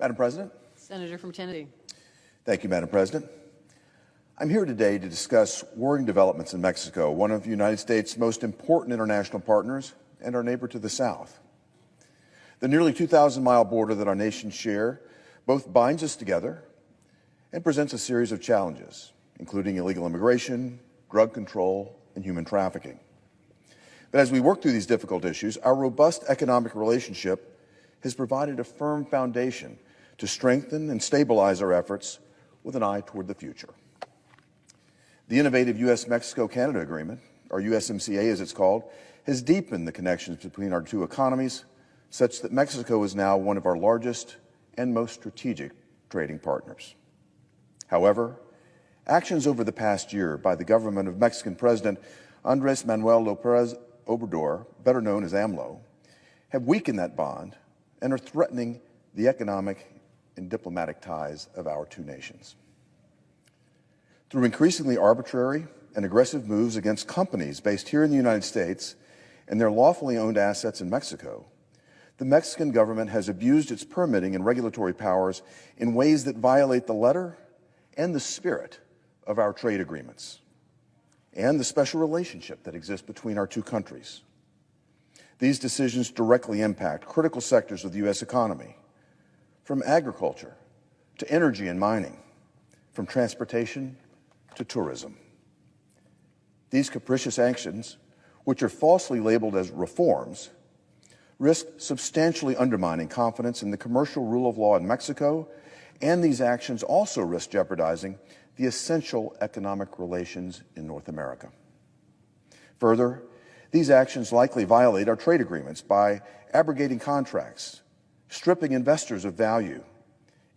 Madam President. Senator from Tennessee. Thank you, Madam President. I'm here today to discuss worrying developments in Mexico, one of the United States' most important international partners and our neighbor to the south. The nearly 2,000-mile border that our nations share both binds us together and presents a series of challenges, including illegal immigration, drug control, and human trafficking. But as we work through these difficult issues, our robust economic relationship has provided a firm foundation to strengthen and stabilize our efforts with an eye toward the future. The innovative U.S.-Mexico-Canada Agreement, or USMCA as it's called, has deepened the connections between our two economies such that Mexico is now one of our largest and most strategic trading partners. However, actions over the past year by the government of Mexican President Andrés Manuel López Obrador, better known as AMLO, have weakened that bond and are threatening the economic and diplomatic ties of our two nations. Through increasingly arbitrary and aggressive moves against companies based here in the United States and their lawfully owned assets in Mexico, the Mexican government has abused its permitting and regulatory powers in ways that violate the letter and the spirit of our trade agreements and the special relationship that exists between our two countries. These decisions directly impact critical sectors of the U.S. economy, from agriculture to energy and mining, from transportation to tourism. These capricious actions, which are falsely labeled as reforms, risk substantially undermining confidence in the commercial rule of law in Mexico, and these actions also risk jeopardizing the essential economic relations in North America. Further, these actions likely violate our trade agreements by abrogating contracts, stripping investors of value,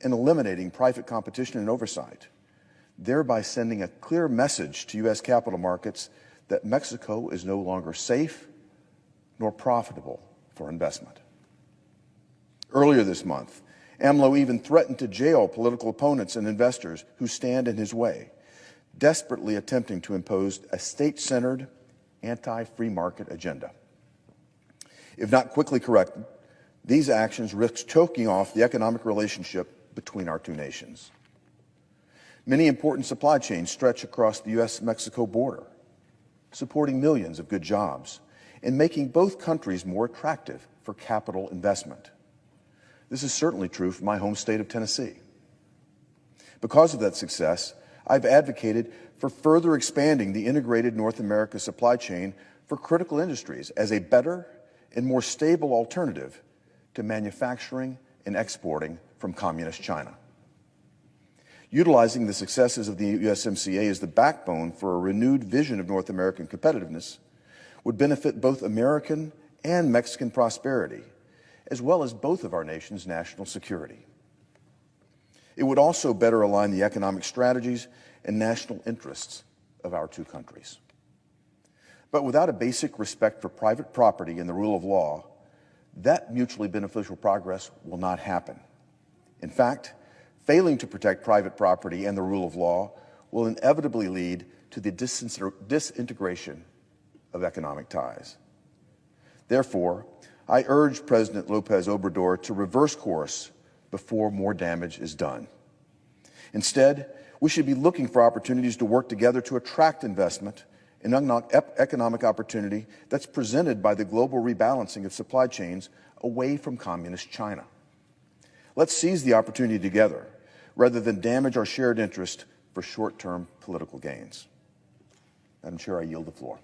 and eliminating private competition and oversight, thereby sending a clear message to U.S. capital markets that Mexico is no longer safe nor profitable for investment. Earlier this month, AMLO even threatened to jail political opponents and investors who stand in his way, desperately attempting to impose a state-centered, anti-free market agenda. If not quickly corrected, these actions risk choking off the economic relationship between our two nations. Many important supply chains stretch across the U.S.-Mexico border, supporting millions of good jobs and making both countries more attractive for capital investment. This is certainly true for my home state of Tennessee. Because of that success, I've advocated for further expanding the integrated North America supply chain for critical industries as a better and more stable alternative to manufacturing and exporting from communist China. Utilizing the successes of the USMCA as the backbone for a renewed vision of North American competitiveness would benefit both American and Mexican prosperity, as well as both of our nations' national security. It would also better align the economic strategies and national interests of our two countries. But without a basic respect for private property and the rule of law, that mutually beneficial progress will not happen. In fact, failing to protect private property and the rule of law will inevitably lead to the disintegration of economic ties. Therefore, I urge President López Obrador to reverse course before more damage is done. Instead, we should be looking for opportunities to work together to attract investment and unlock economic opportunity that's presented by the global rebalancing of supply chains away from communist China. Let's seize the opportunity together rather than damage our shared interest for short-term political gains. Madam Chair, I yield the floor.